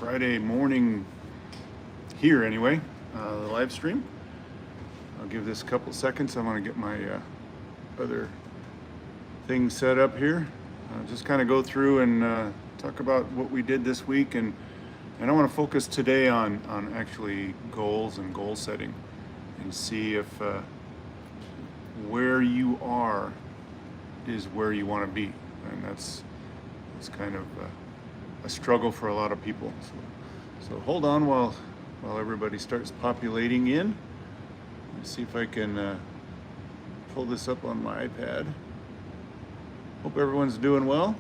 Friday morning here anyway, the live stream. I'll give this a couple seconds. I want to get my other things set up here. Just kind of go through and talk about what we did this week, and I want to focus today on actually goals and goal setting, and see if where you are is where you want to be, and that's kind of a struggle for a lot of people. So hold on while everybody starts populating in. Let's see if I can pull this up on my iPad. Hope everyone's doing well.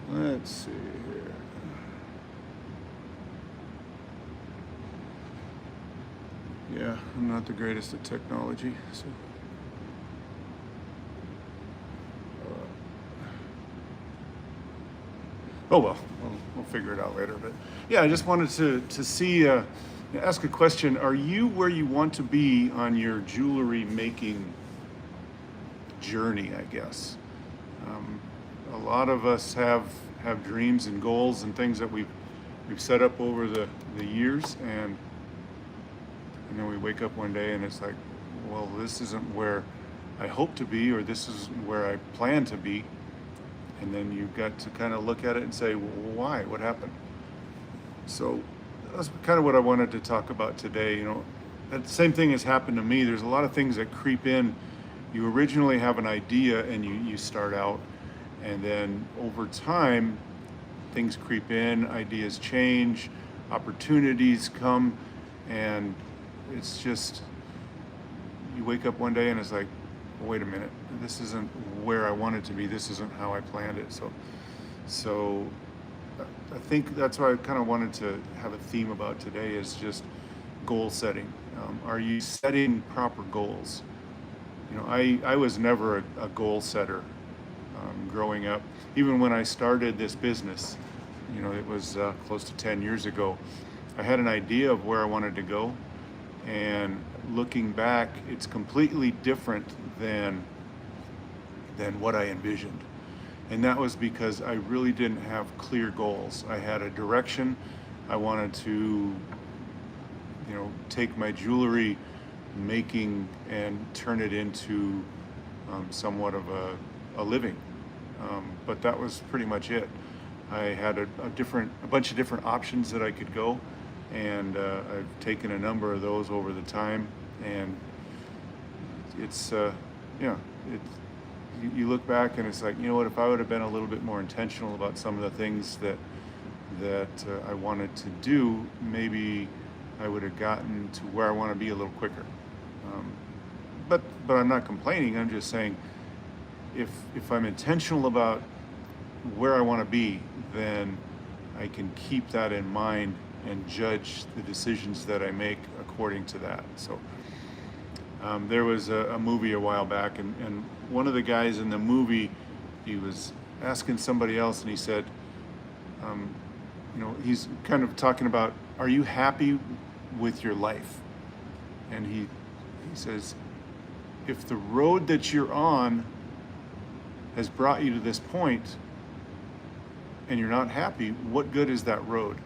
Let's see here. Yeah, I'm not the greatest at technology, so. Oh well, we'll figure it out later. But yeah, I just wanted to see, ask a question. Are you where you want to be on your jewelry making journey, I guess? A lot of us have dreams and goals and things that we've set up over the years, and then we wake up one day and it's like, well, this isn't where I hope to be, or this isn't where I plan to be. And then you've got to kind of look at it and say, well, why? What happened? So that's kind of what I wanted to talk about today. You know, that same thing has happened to me. There's a lot of things that creep in. You originally have an idea and you start out, and then over time, things creep in, ideas change, opportunities come, and it's just, you wake up one day and it's like, well, wait a minute, this isn't where I want it to be. This isn't how I planned it. So I think that's why I kind of wanted to have a theme about today, is just goal setting. Are you setting proper goals? You know, I was never a goal setter growing up. Even when I started this business, you know, it was close to 10 years ago, I had an idea of where I wanted to go, and looking back, it's completely different than what I envisioned. And that was because I really didn't have clear goals. I had a direction. I wanted to, you know, take my jewelry making and turn it into somewhat of a living. But that was pretty much it. I had a bunch of different options that I could go, and I've taken a number of those over the time, and it's you look back and it's like, you know what, if I would have been a little bit more intentional about some of the things that I wanted to do, maybe I would have gotten to where I want to be a little quicker. But I'm not complaining. I'm just saying, if I'm intentional about where I want to be, then I can keep that in mind and judge the decisions that I make according to that. So there was a movie a while back, and one of the guys in the movie, he was asking somebody else, and he said, you know, he's kind of talking about, are you happy with your life? And he says, if the road that you're on has brought you to this point and you're not happy, what good is that road?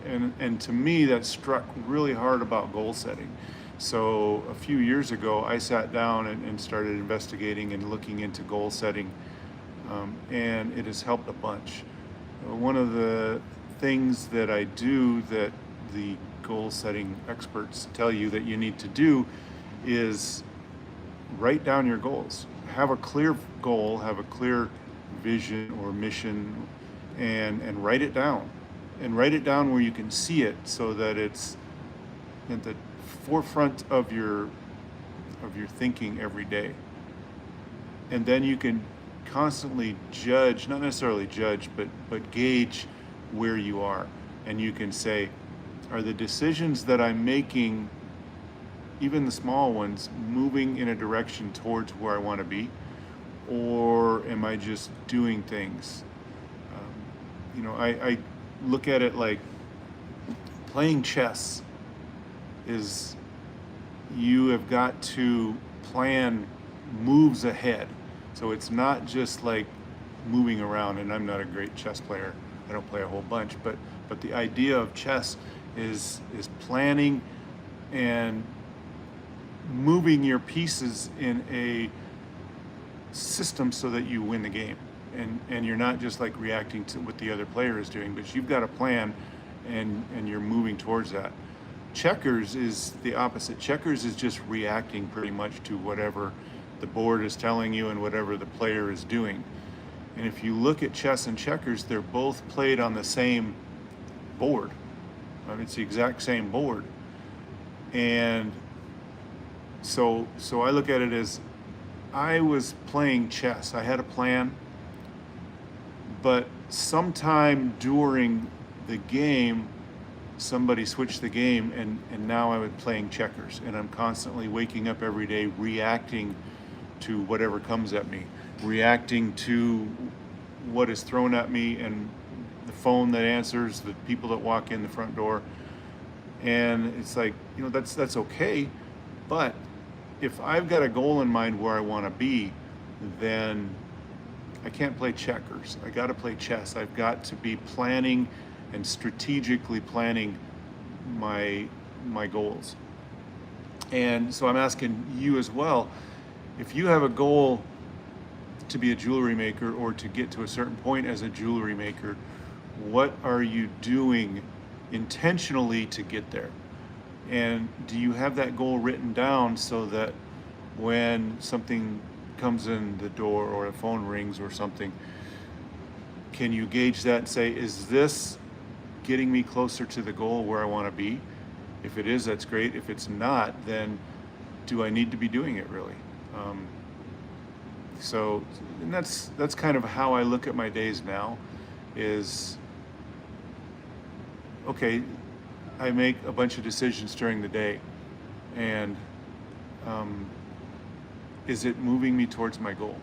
And to me, that struck really hard about goal setting. So a few years ago, I sat down and started investigating and looking into goal setting, and it has helped a bunch. One of the things that I do that the goal setting experts tell you that you need to do is write down your goals. Have a clear goal, have a clear vision or mission, and write it down. And write it down where you can see it, so that it's at the forefront of your thinking every day. And then you can constantly judge, not necessarily judge, but gauge where you are. And you can say, are the decisions that I'm making, even the small ones, moving in a direction towards where I want to be? Or am I just doing things? You know, I look at it like playing chess is, you have got to plan moves ahead. So it's not just like moving around, and I'm not a great chess player. I don't play a whole bunch, but the idea of chess is planning and moving your pieces in a system so that you win the game, and you're not just like reacting to what the other player is doing, but you've got a plan and you're moving towards that. Checkers is the opposite. Checkers is just reacting pretty much to whatever the board is telling you and whatever the player is doing. And if you look at chess and checkers, they're both played on the same board. It's the exact same board. And so I look at it as I was playing chess. I had a plan, but sometime during the game, somebody switched the game, and now I'm playing checkers, and I'm constantly waking up every day reacting to whatever comes at me, reacting to what is thrown at me, and the phone that answers, the people that walk in the front door. And it's like, that's okay, but if I've got a goal in mind where I want to be, then I can't play checkers. I got to play chess. I've got to be planning and strategically planning my goals. And so I'm asking you as well, if you have a goal to be a jewelry maker or to get to a certain point as a jewelry maker, what are you doing intentionally to get there? And do you have that goal written down so that when something comes in the door or a phone rings or something, can you gauge that and say, is this getting me closer to the goal where I want to be? If it is, that's great. If it's not, then do I need to be doing it really? And that's kind of how I look at my days now, is, okay, I make a bunch of decisions during the day, and is it moving me towards my goal?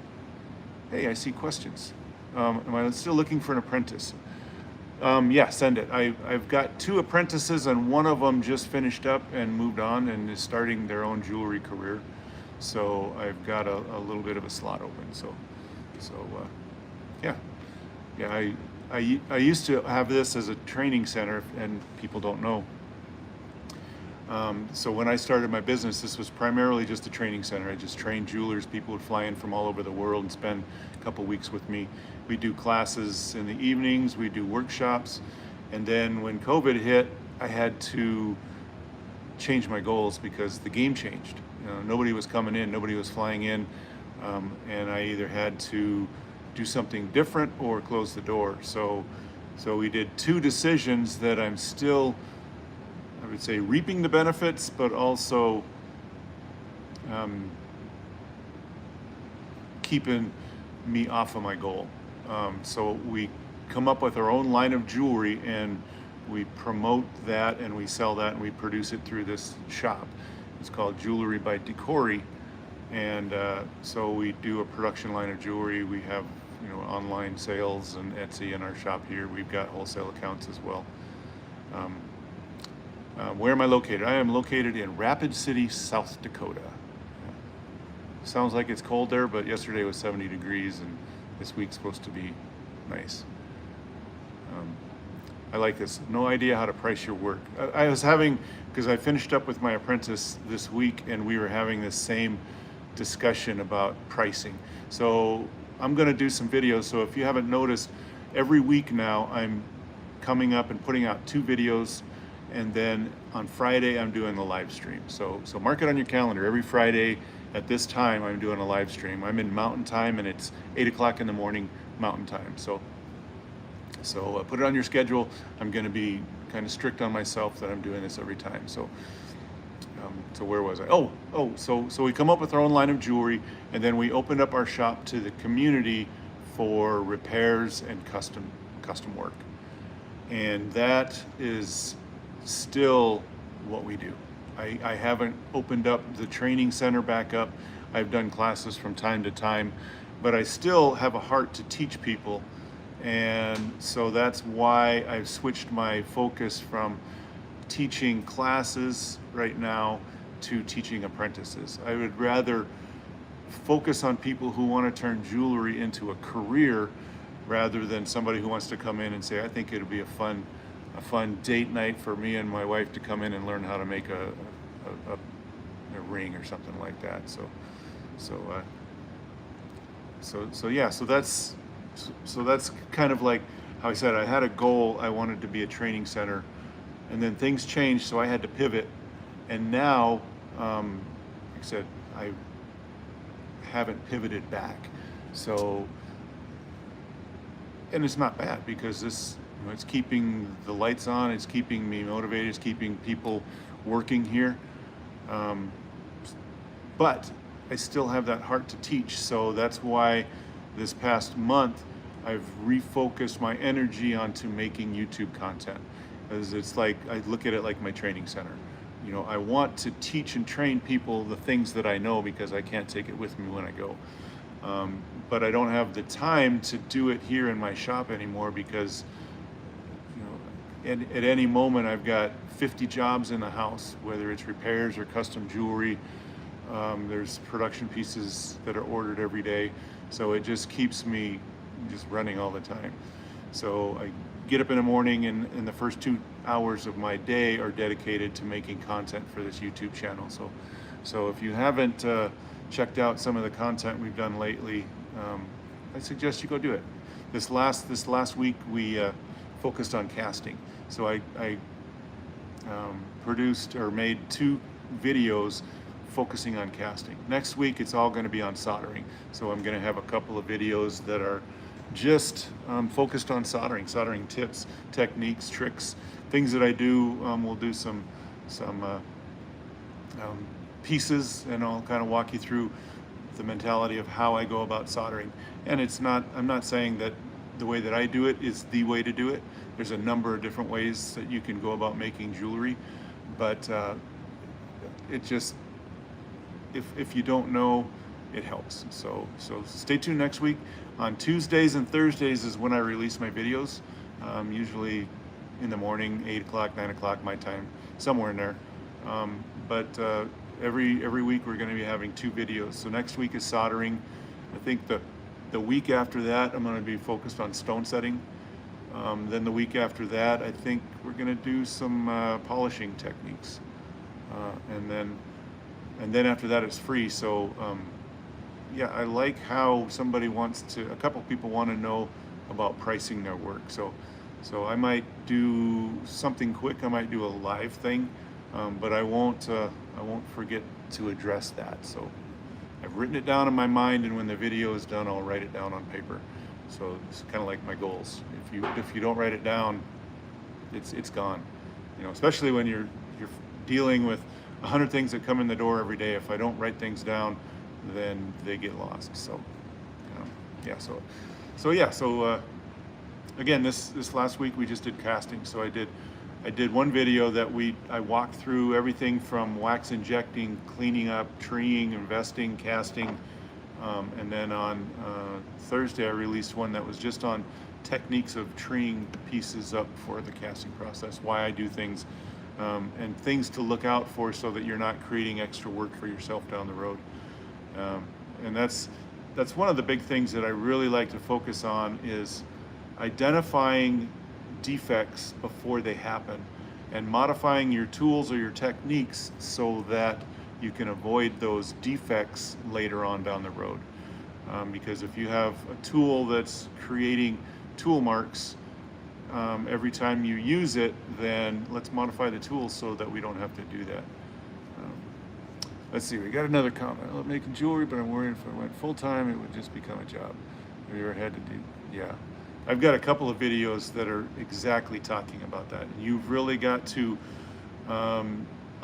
Hey, I see questions. Am I still looking for an apprentice? Yeah, send it. I've got 2 apprentices, and one of them just finished up and moved on and is starting their own jewelry career. So I've got a little bit of a slot open. Yeah. I used to have this as a training center, and people don't know. So when I started my business, this was primarily just a training center. I just trained jewelers. People would fly in from all over the world and spend a couple weeks with me. We do classes in the evenings, we do workshops, and then when COVID hit, I had to change my goals because the game changed. Nobody was coming in, nobody was flying in, and I either had to do something different or close the door. So we did 2 decisions that I'm still, I would say, reaping the benefits, but also keeping me off of my goal. So we come up with our own line of jewelry, and we promote that, and we sell that, and we produce it through this shop. It's called Jewelry by Decory, and so we do a production line of jewelry. We have online sales and Etsy in our shop here. We've got wholesale accounts as well. Where am I located? I am located in Rapid City, South Dakota. Sounds like it's cold there, but yesterday was 70 degrees, and this week's supposed to be nice. I like this. No idea how to price your work. I was having, because I finished up with my apprentice this week, and we were having this same discussion about pricing. So I'm going to do some videos. So if you haven't noticed, every week now I'm coming up and putting out 2 videos, and then on Friday I'm doing a live stream. So mark it on your calendar. Every Friday at this time I'm doing a live stream. I'm in Mountain Time, and it's 8 o'clock in the morning Mountain Time. So put it on your schedule. I'm going to be kind of strict on myself that I'm doing this every time. So where was I? So we come up with our own line of jewelry, and then we opened up our shop to the community for repairs and custom work. And that is still what we do. I haven't opened up the training center back up. I've done classes from time to time, but I still have a heart to teach people. And so that's why I've switched my focus from teaching classes right now to teaching apprentices. I would rather focus on people who want to turn jewelry into a career rather than somebody who wants to come in and say, I think it'll be a fun date night for me and my wife to come in and learn how to make a ring or something like that. So that's kind of like how I said, I had a goal. I wanted to be a training center, and then things changed, so I had to pivot. And now, like I said, I haven't pivoted back. So, and it's not bad, because this, it's keeping the lights on, it's keeping me motivated, it's keeping people working here. But I still have that heart to teach. So that's why this past month I've refocused my energy onto making YouTube content. Because it's like, I look at it like my training center. You know, I want to teach and train people the things that I know, because I can't take it with me when I go. But I don't have the time to do it here in my shop anymore, because, you know, at any moment I've got 50 jobs in the house, whether it's repairs or custom jewelry. There's production pieces that are ordered every day. So it just keeps me just running all the time. So I get up in the morning, and the first 2 hours of my day are dedicated to making content for this YouTube channel. So if you haven't checked out some of the content we've done lately, I suggest you go do it. This last week we focused on casting. So I produced or made 2 videos focusing on casting. Next week it's all going to be on soldering. So I'm going to have a couple of videos that are just focused on soldering tips, techniques, tricks, things that I do. We'll do some pieces, and I'll kind of walk you through the mentality of how I go about soldering. And I'm not saying that the way that I do it is the way to do it. There's a number of different ways that you can go about making jewelry, but it just, if you don't know, it helps. So stay tuned next week. On Tuesdays and Thursdays is when I release my videos, usually in the morning, 8 o'clock, 9 o'clock my time, somewhere in there. But every week we're going to be having 2 videos. So next week is soldering. I think the week after that I'm going to be focused on stone setting. Then the week after that I think we're going to do some polishing techniques. And then after that it's free. So yeah, I like how a couple people want to know about pricing their work. So I might do something quick. I might do a live thing, but I won't forget to address that. So I've written it down in my mind, and when the video is done, I'll write it down on paper. So it's kind of like my goals. If you don't write it down, it's gone. You know, especially when you're dealing with 100 things that come in the door every day. If I don't write things down, then they get lost. So again, this last week we just did casting. So I did one video that I walked through everything from wax injecting, cleaning up, treeing, investing, casting, and then on Thursday I released one that was just on techniques of treeing pieces up for the casting process, why I do things, and things to look out for so that you're not creating extra work for yourself down the road. And that's one of the big things that I really like to focus on, is identifying defects before they happen and modifying your tools or your techniques so that you can avoid those defects later on down the road. Because if you have a tool that's creating tool marks every time you use it, then let's modify the tool so that we don't have to do that. Let's see, we got another comment. I love making jewelry, but I'm worried if I went full-time, it would just become a job. Have you ever had to do? Yeah. I've got a couple of videos that are exactly talking about that. And you've really got to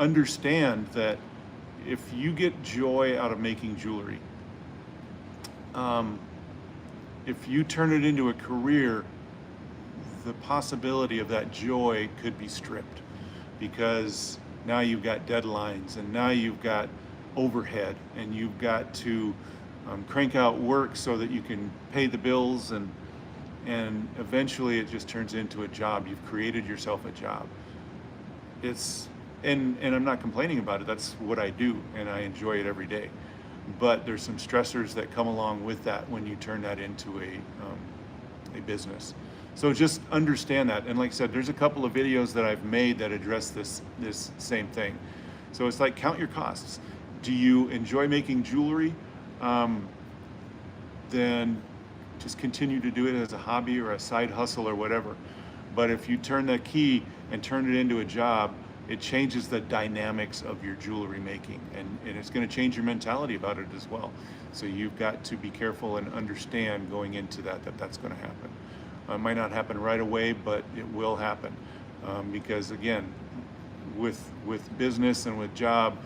understand that if you get joy out of making jewelry, if you turn it into a career, the possibility of that joy could be stripped, because now you've got deadlines, and now you've got overhead, and you've got to crank out work so that you can pay the bills, and eventually it just turns into a job. You've created yourself a job. And I'm not complaining about it. That's what I do, and I enjoy it every day. But there's some stressors that come along with that when you turn that into a business. So just understand that. And like I said, there's a couple of videos that I've made that address this same thing. So it's like, count your costs. Do you enjoy making jewelry? Then just continue to do it as a hobby or a side hustle or whatever. But if you turn that key and turn it into a job, it changes the dynamics of your jewelry making, and it's going to change your mentality about it as well. So you've got to be careful and understand going into that that's going to happen. It might not happen right away, but it will happen, because again, with business and with job,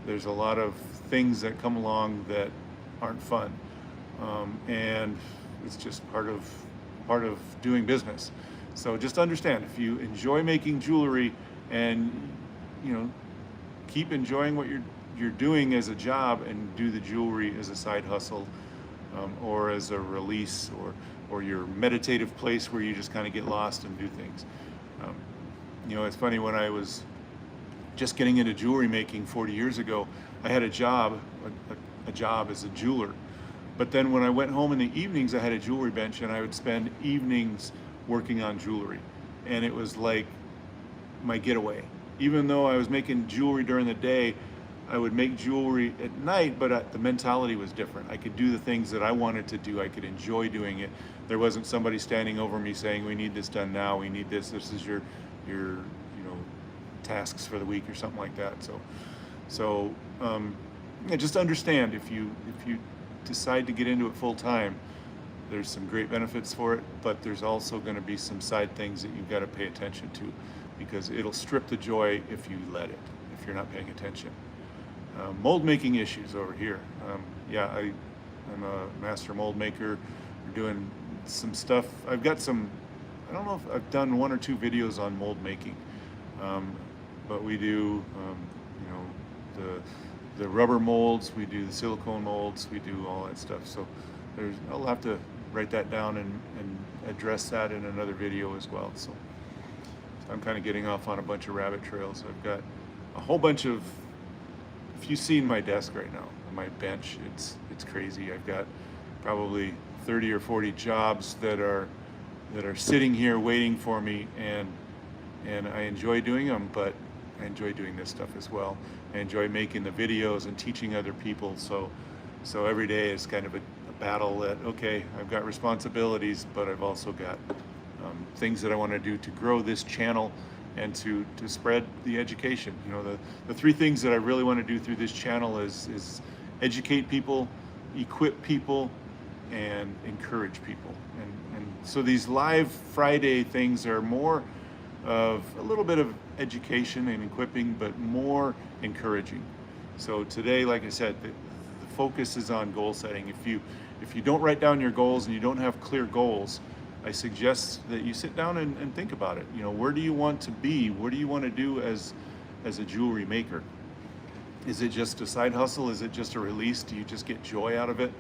there's a lot of things that come along that aren't fun, and it's just part of doing business. So just understand, if you enjoy making jewelry and keep enjoying what you're doing as a job, and do the jewelry as a side hustle, or as a release, or your meditative place where you just kind of get lost and do things. It's funny, when I was just getting into jewelry making 40 years ago, I had a job as a jeweler. But then when I went home in the evenings, I had a jewelry bench, and I would spend evenings working on jewelry. And it was like my getaway. Even though I was making jewelry during the day, I would make jewelry at night, but the mentality was different. I could do the things that I wanted to do. I could enjoy doing it. There wasn't somebody standing over me saying, we need this done now, we need this is your tasks for the week or something like that. So just understand, if you decide to get into it full time, there's some great benefits for it, but there's also going to be some side things that you've got to pay attention to, because it'll strip the joy if you let it, if you're not paying attention. Mold making issues over here. I'm a master mold maker. We're doing some stuff. I've got some, I don't know if I've done 1 or 2 videos on mold making, but we do, the rubber molds, we do the silicone molds, we do all that stuff. So I'll have to write that down and address that in another video as well. So I'm kind of getting off on a bunch of rabbit trails. I've got a whole bunch of, if you've seen my desk right now, my bench, it's crazy. I've got probably 30 or 40 jobs that are sitting here waiting for me, and I enjoy doing them, but I enjoy doing this stuff as well. I enjoy making the videos and teaching other people. So every day is kind of a battle that, okay, I've got responsibilities, but I've also got things that I want to do to grow this channel and to spread the education. The 3 things that I really want to do through this channel is educate people, equip people, and encourage people. And so these live Friday things are more of a little bit of education and equipping, but more encouraging. So today, like I said, the focus is on goal setting. If you don't write down your goals and you don't have clear goals, I suggest that you sit down and think about it. Where do you want to be? What do you want to do as a jewelry maker? Is it just a side hustle? Is it just a release? Do you just get joy out of it?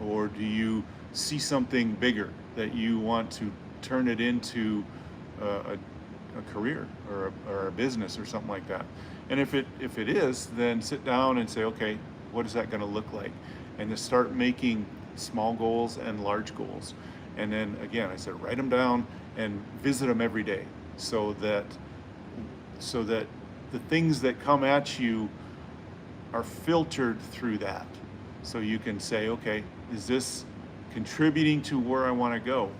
Or do you see something bigger that you want to turn it into a career or a business or something like that? And if it is, then sit down and say, okay, what is that going to look like? And to start making small goals and large goals. And then again, I said, write them down and visit them every day, so that the things that come at you are filtered through that. So you can say, okay, is this contributing to where I want to go?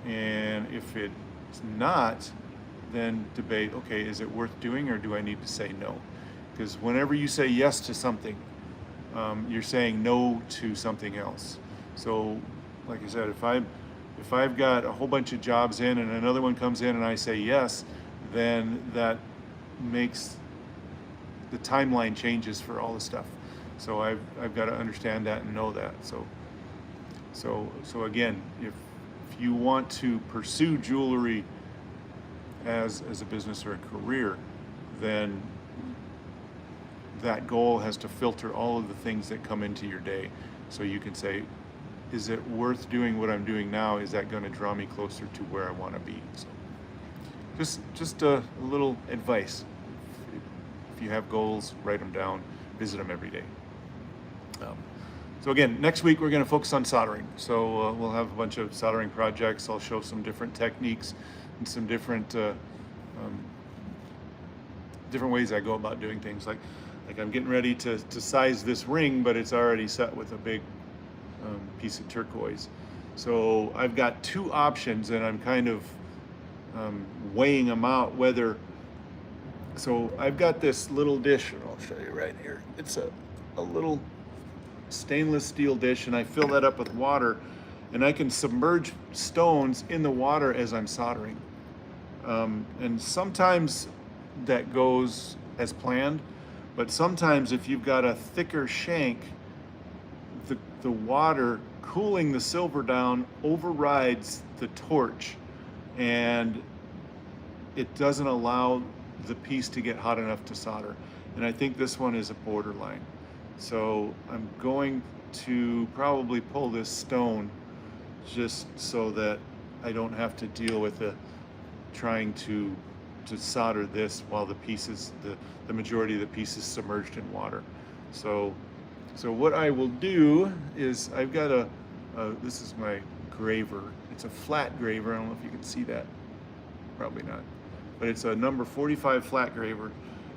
And if it's not, then debate, okay, is it worth doing, or do I need to say no? Because whenever you say yes to something, you're saying no to something else. So like I said, if I've got a whole bunch of jobs in and another one comes in and I say yes, then that makes the timeline changes for all the stuff. So I've got to understand that and know that. So again, if you want to pursue jewelry as a business or a career, then that goal has to filter all of the things that come into your day. So you can say, is it worth doing what I'm doing now? Is that going to draw me closer to where I want to be? So just a little advice. If you have goals, write them down, visit them every day. So again, next week we're going to focus on soldering. So we'll have a bunch of soldering projects. I'll show some different techniques and some different different ways I go about doing things. Like I'm getting ready to size this ring, but it's already set with a big piece of turquoise. So I've got two options, and I'm kind of weighing them out. So I've got this little dish, and I'll show you right here. It's a little stainless steel dish, and I fill that up with water, and I can submerge stones in the water as I'm soldering. And sometimes that goes as planned, but sometimes if you've got a thicker shank, the water cooling the silver down overrides the torch, and it doesn't allow the piece to get hot enough to solder. And I think this one is a borderline. So I'm going to probably pull this stone just so that I don't have to deal with trying to solder this while the majority of the piece is submerged in water. So what I will do is I've got this is my graver. It's a flat graver. I don't know if you can see that. Probably not. But it's a number 45 flat graver.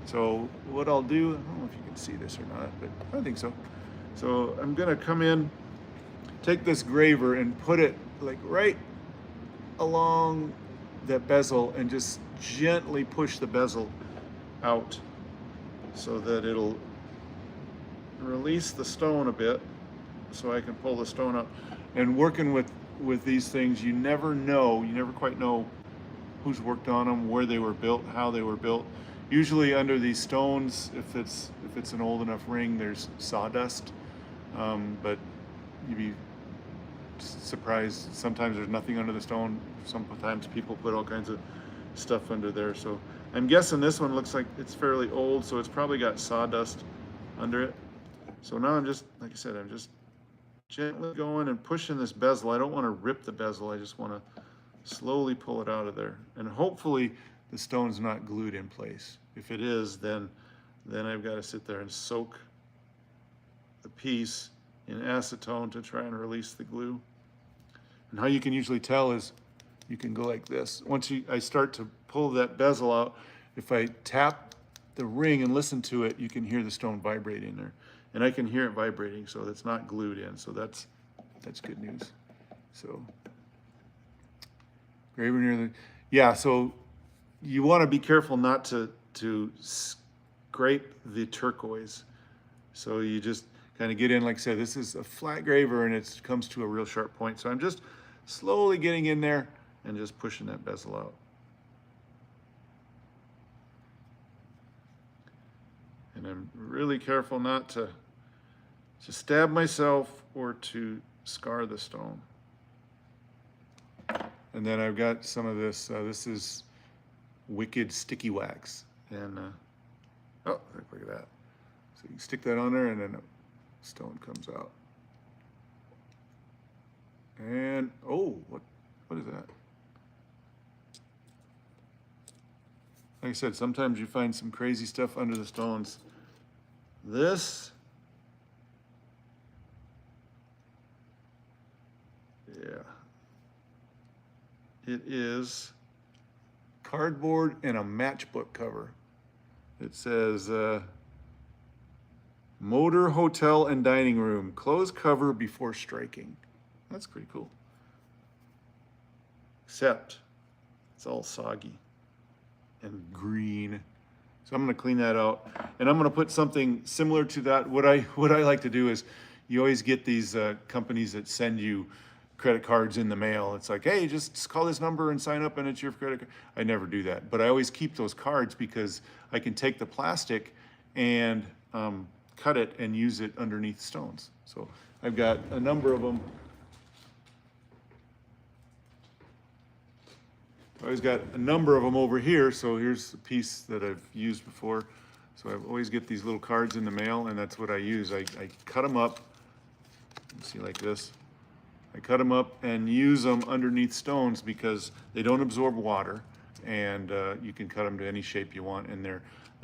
So what I'll do, I don't know if you can see this or not, but I think so. So I'm gonna come in, take this graver and put it like right along that bezel and just gently push the bezel out so that it'll release the stone a bit so I can pull the stone up. And working with these things, you never quite know who's worked on them, where they were built, how they were built. Usually under these stones, if it's an old enough ring, there's sawdust, but you'd be surprised. Sometimes there's nothing under the stone. Sometimes people put all kinds of stuff under there. So I'm guessing this one looks like it's fairly old, so it's probably got sawdust under it. So now I'm just, like I said, I'm just gently going and pushing this bezel. I don't want to rip the bezel. I just want to slowly pull it out of there. And hopefully the stone's not glued in place. If it is, then I've got to sit there and soak the piece in acetone to try and release the glue. And how you can usually tell is you can go like this. Once I start to pull that bezel out, if I tap the ring and listen to it, you can hear the stone vibrating there. And I can hear it vibrating, so that's not glued in. So that's good news. So graver near the, yeah, so you want to be careful not to scrape the turquoise. So you just kind of get in, like I said, this is a flat graver and it comes to a real sharp point. So I'm just slowly getting in there and just pushing that bezel out. And I'm really careful not to stab myself or to scar the stone. And then I've got some of this, this is Wicked Sticky Wax. And, oh, look at that. So you can stick that on there and then the stone comes out. And, oh, what is that? Like I said, sometimes you find some crazy stuff under the stones. This, yeah. It is cardboard and a matchbook cover. It says, Motor, Hotel, and Dining Room. Close cover before striking. That's pretty cool. Except it's all soggy and green. So I'm gonna clean that out. And I'm gonna put something similar to that. What I like to do is, you always get these companies that send you credit cards in the mail. It's like, hey, just call this number and sign up and it's your credit card. I never do that, but I always keep those cards because I can take the plastic and cut it and use it underneath stones. So I've got a number of them. I always got a number of them over here. So here's a piece that I've used before. So I always get these little cards in the mail, and that's what I use. I cut them up, see, like this. I cut them up and use them underneath stones because they don't absorb water, and you can cut them to any shape you want, and they're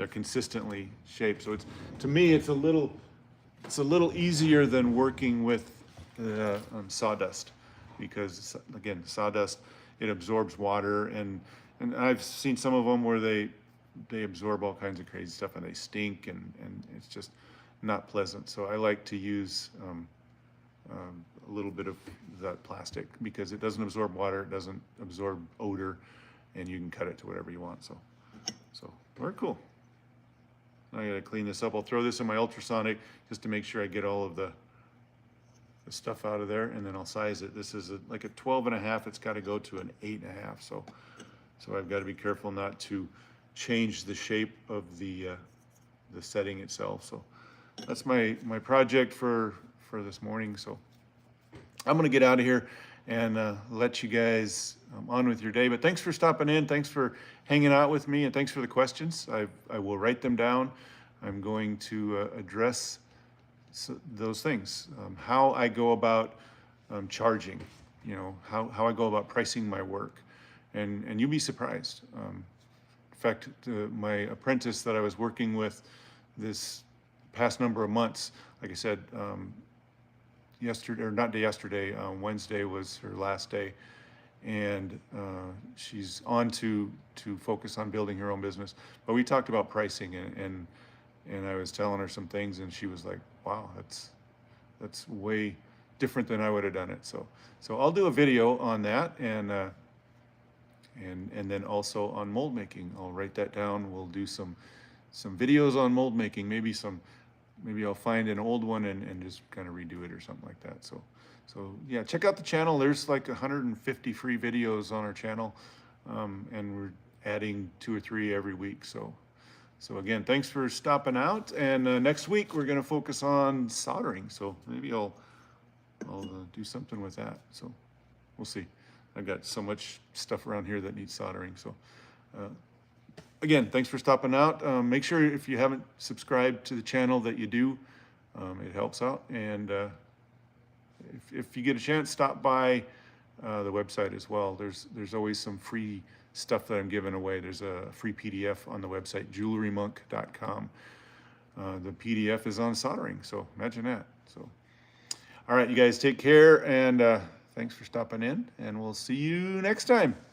consistently shaped. So it's, to me, it's a little it's a little easier than working with sawdust, because again, sawdust, it absorbs water, and I've seen some of them where they absorb all kinds of crazy stuff and they stink, and it's just not pleasant. So I like to use a little bit of that plastic because it doesn't absorb water, it doesn't absorb odor, and you can cut it to whatever you want. So very cool. I gotta clean this up. I'll throw this in my ultrasonic just to make sure I get all of the stuff out of there, and then I'll size it. This is like a 12.5. It's got to go to an 8.5. So I've got to be careful not to change the shape of the setting itself. So that's my project for this morning. So I'm gonna get out of here and let you guys on with your day. But thanks for stopping in. Thanks for hanging out with me, and thanks for the questions. I will write them down. I'm going to address those things. How I go about charging, you know, how I go about pricing my work. And you'll be surprised. In fact, my apprentice that I was working with this past number of months, like I said, yesterday, or not yesterday, Wednesday was her last day, and she's on to focus on building her own business. But we talked about pricing, and I was telling her some things, and she was like, "Wow, that's way different than I would have done it." So I'll do a video on that, and then also on mold making. I'll write that down. We'll do some videos on mold making. Maybe I'll find an old one and just kind of redo it or something like that. So yeah, check out the channel. There's like 150 free videos on our channel, and we're adding 2 or 3 every week. So again, thanks for stopping out. And next week we're gonna focus on soldering. So maybe I'll do something with that. So we'll see. I've got so much stuff around here that needs soldering. So again, thanks for stopping out. Make sure if you haven't subscribed to the channel that you do. It helps out. And if you get a chance, stop by the website as well. There's always some free stuff that I'm giving away. There's a free PDF on the website, JewelryMonk.com. The PDF is on soldering, so imagine that. So, all right, you guys take care, and thanks for stopping in, and we'll see you next time.